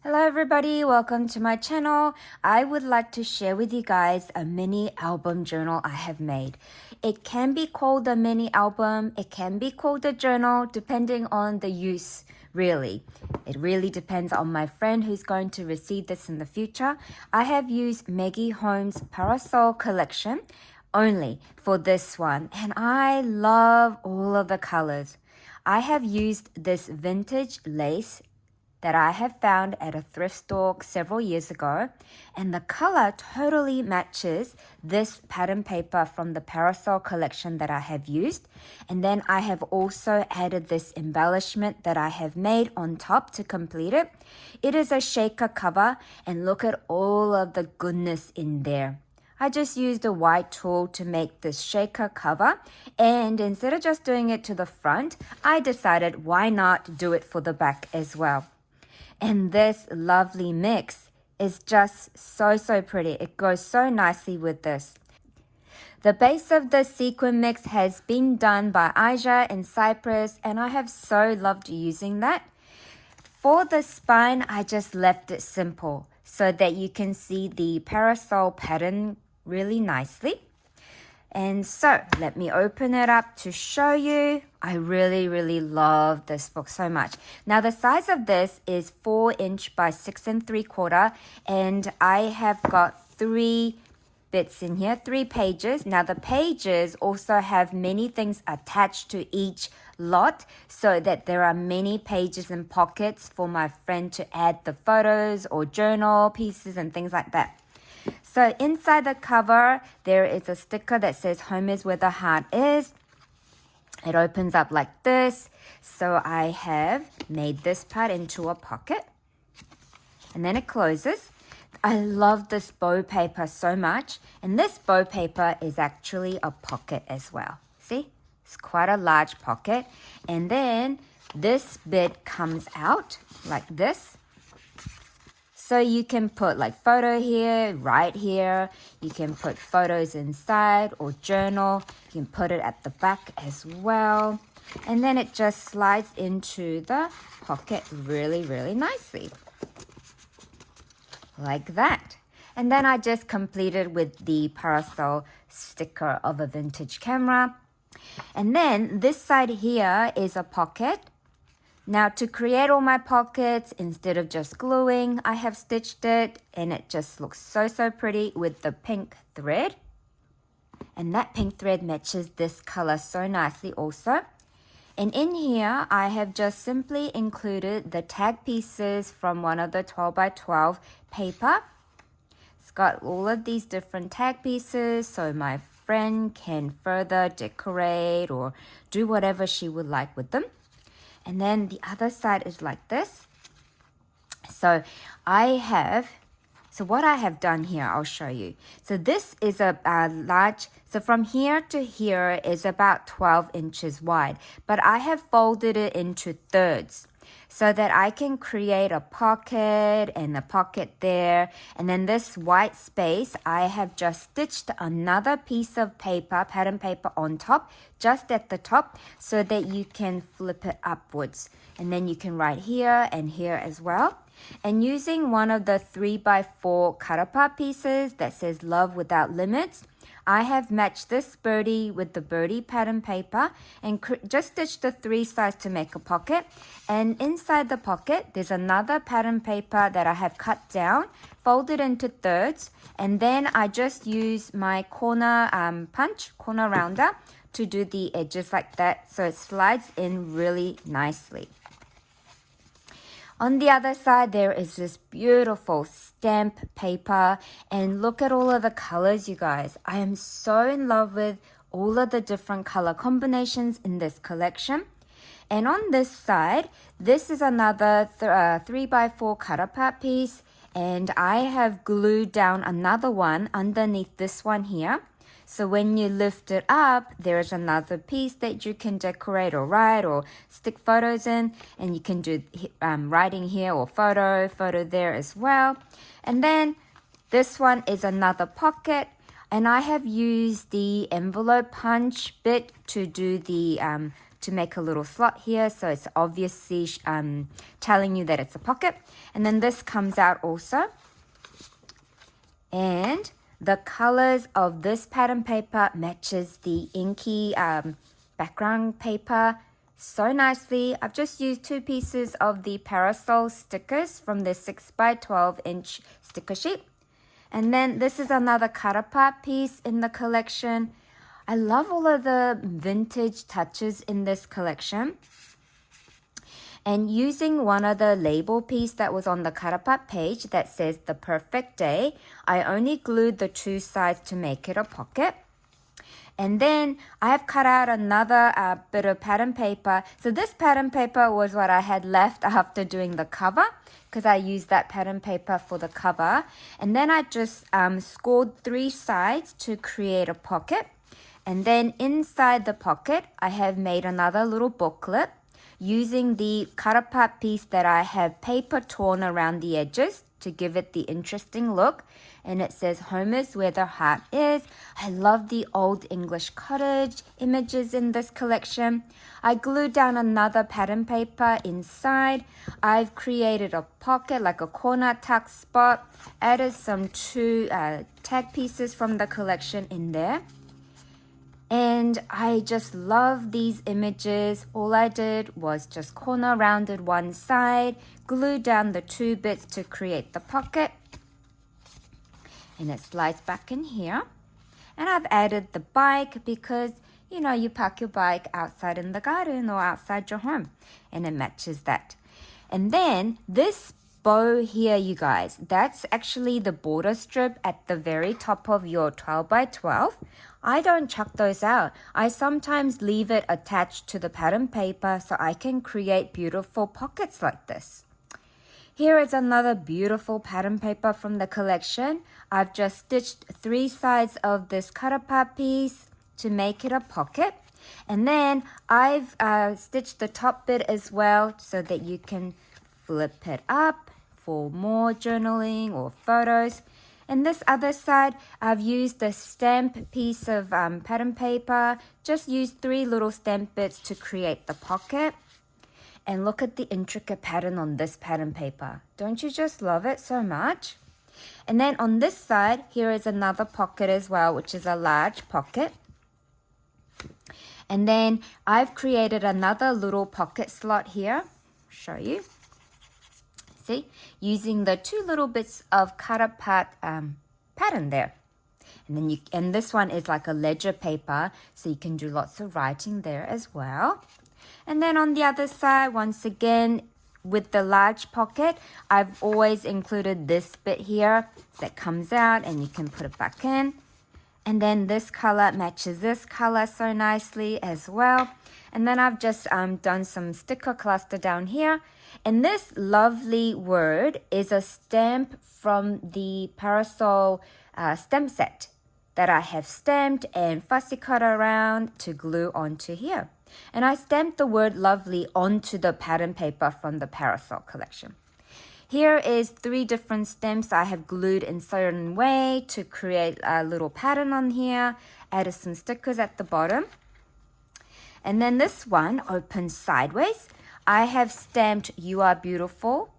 Hello everybody, welcome to my channel. I would like to share with you guys a mini album journal I have made. It can be called a mini album, it can be called a journal, depending on the use, really. It really depends on my friend who's going to receive this in the future. I have used Maggie Holmes Parasol collection only for this one, and I love all of the colors. I have used this vintage lace that I have found at a thrift store several years ago, and the color totally matches this pattern paper from the Parasol collection that I have used. And then I have also added this embellishment that I have made on top to complete it. It is a shaker cover, and look at all of the goodness in there. I just used a white tool to make this shaker cover, and instead of just doing it to the front, I decided why not do it for the back as well. And this lovely mix is just so pretty. It goes so nicely with this. The base of the sequin mix has been done by Aja in Cyprus, and I have so loved using that. For the spine, I just left it simple so that you can see the parasol pattern really nicely. And so let me open it up to show you. I really love this book so much. Now the size of this is 4" by 6 3/4, and I have got 3 bits in here, 3 pages. Now the pages also have many things attached to each lot so that there are many pages and pockets for my friend to add the photos or journal pieces and things like that. So inside the cover, there is a sticker that says home is where the heart is. It opens up like this. So I have made this part into a pocket. And then it closes. I love this bow paper so much. And this bow paper is actually a pocket as well. See? It's quite a large pocket. And then this bit comes out like this. So you can put like photo here, right here. You can put photos inside or journal. You can put it at the back as well. And then it just slides into the pocket really nicely. Like that. And then I just completed with the parasol sticker of a vintage camera. And then this side here is a pocket. Now to create all my pockets, instead of just gluing, I have stitched it, and it just looks so pretty with the pink thread. And that pink thread matches this color so nicely also. And in here, I have just simply included the tag pieces from one of the 12 by 12 paper. It's got all of these different tag pieces so my friend can further decorate or do whatever she would like with them. And then the other side is like this. So what I have done here, I'll show you. So this is a large, so from here to here is about 12 inches wide. But I have folded it into thirds so that I can create a pocket and a pocket there. And then this white space, I have just stitched another piece of paper, pattern paper on top, just at the top, so that you can flip it upwards. And then you can write here and here as well. And using one of the 3 by 4 cut apart pieces that says love without limits, I have matched this birdie with the birdie pattern paper and just stitched the 3 sides to make a pocket. And inside the pocket, there's another pattern paper that I have cut down, folded into thirds, and then I just use my corner corner rounder to do the edges like that, so it slides in really nicely. On the other side, there is this beautiful stamp paper, and look at all of the colors, you guys. I am so in love with all of the different color combinations in this collection. And on this side, this is another 3 by 4 cut apart piece, and I have glued down another one underneath this one here. So when you lift it up, there's another piece that you can decorate or write or stick photos in. And you can do writing here or photo there as well. And then this one is another pocket. And I have used the envelope punch bit to do the to make a little slot here, so it's obviously telling you that it's a pocket. And then this comes out also. And the colors of this pattern paper matches the inky background paper so nicely. I've just used 2 pieces of the Parasol stickers from the 6x12-inch sticker sheet. And then this is another cut apart piece in the collection. I love all of the vintage touches in this collection. And using one of the label piece that was on the cut apart page that says the perfect day, I only glued the 2 sides to make it a pocket. And then I have cut out another bit of pattern paper. So this pattern paper was what I had left after doing the cover, because I used that pattern paper for the cover. And then I just scored 3 sides to create a pocket. And then inside the pocket, I have made another little booklet using the cut apart piece that I have paper torn around the edges to give it the interesting look. And it says, home is where the heart is. I love the old English cottage images in this collection. I glued down another pattern paper inside. I've created a pocket, like a corner tuck spot. Added some 2 tag pieces from the collection in there. And I just love these images. All I did was just corner rounded one side, glue down the 2 bits to create the pocket. And it slides back in here. And I've added the bike because, you know, you park your bike outside in the garden or outside your home. And it matches that. And then this bow here, you guys, that's actually the border strip at the very top of your 12x12. I don't chuck those out. I sometimes leave it attached to the pattern paper so I can create beautiful pockets like this. Here is another beautiful pattern paper from the collection. I've just stitched 3 sides of this cut apart piece to make it a pocket. And then I've stitched the top bit as well so that you can flip it up for more journaling or photos. And this other side, I've used a stamp piece of pattern paper. Just used 3 little stamp bits to create the pocket. And look at the intricate pattern on this pattern paper. Don't you just love it so much? And then on this side, here is another pocket as well, which is a large pocket. And then I've created another little pocket slot here. Show you. See? Using the 2 little bits of cut apart pattern there. And this one is like a ledger paper, so you can do lots of writing there as well. And then on the other side, once again, with the large pocket, I've always included this bit here that comes out and you can put it back in. And then this color matches this color so nicely as well. And then I've just done some sticker cluster down here. And this lovely word is a stamp from the Parasol stamp set that I have stamped and fussy cut around to glue onto here. And I stamped the word lovely onto the pattern paper from the Parasol collection. Here is 3 different stamps I have glued in certain way to create a little pattern on here. Added some stickers at the bottom. And then this one opens sideways. I have stamped You Are Beautiful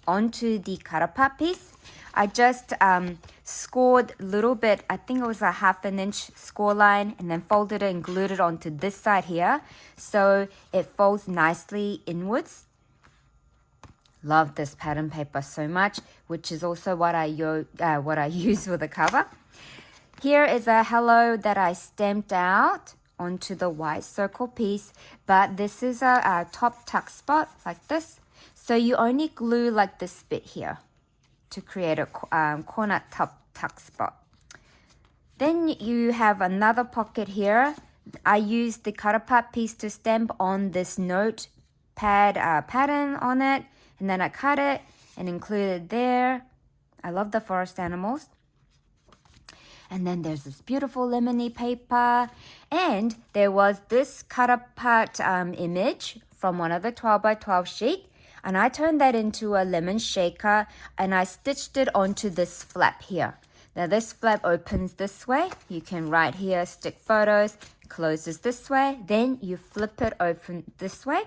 onto the cut apart piece. I just scored a little bit, I think it was a 1/2 inch score line, and then folded it and glued it onto this side here. So it folds nicely inwards. Love this pattern paper so much, which is also what I use for the cover. Here is a hello that I stamped out onto the white circle piece, but this is a top tuck spot like this. So you only glue like this bit here to create a corner top tuck spot. Then you have another pocket here. I used the cut apart piece to stamp on this notepad pattern on it, and then I cut it and included there. I love the forest animals. And then there's this beautiful lemony paper. And there was this cut apart image from one of the 12x12 sheet. And I turned that into a lemon shaker and I stitched it onto this flap here. Now this flap opens this way. You can write here, stick photos, closes this way. Then you flip it open this way.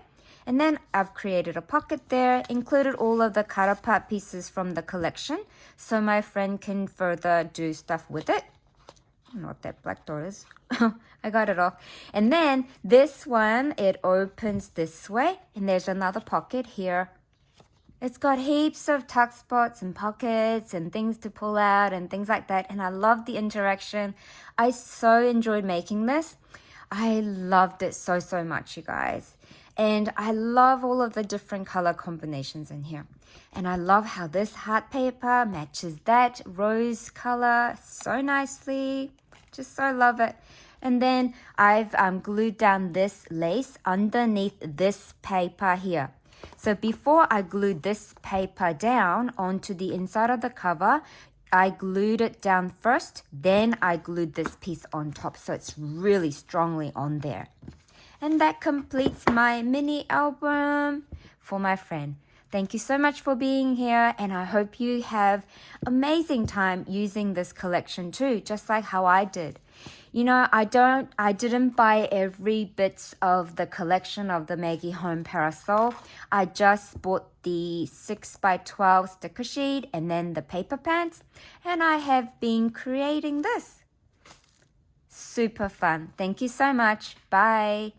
And then I've created a pocket there, included all of the cut apart pieces from the collection so my friend can further do stuff with it. I don't know what that black dot is. I got it off. And then this one, it opens this way. And there's another pocket here. It's got heaps of tuck spots and pockets and things to pull out and things like that. And I love the interaction. I so enjoyed making this. I loved it so, so much, you guys. And I love all of the different color combinations in here. And I love how this heart paper matches that rose color so nicely. Just so love it. And then I've glued down this lace underneath this paper here. So before I glued this paper down onto the inside of the cover, I glued it down first, then I glued this piece on top so it's really strongly on there. And that completes my mini album for my friend. Thank you so much for being here, and I hope you have amazing time using this collection too, just like how I did. You know, I didn't buy every bit of the collection of the Maggie Holmes Parasol. I just bought the 6x12 sticker sheet and then the paper pants, and I have been creating this. Super fun. Thank you so much. Bye.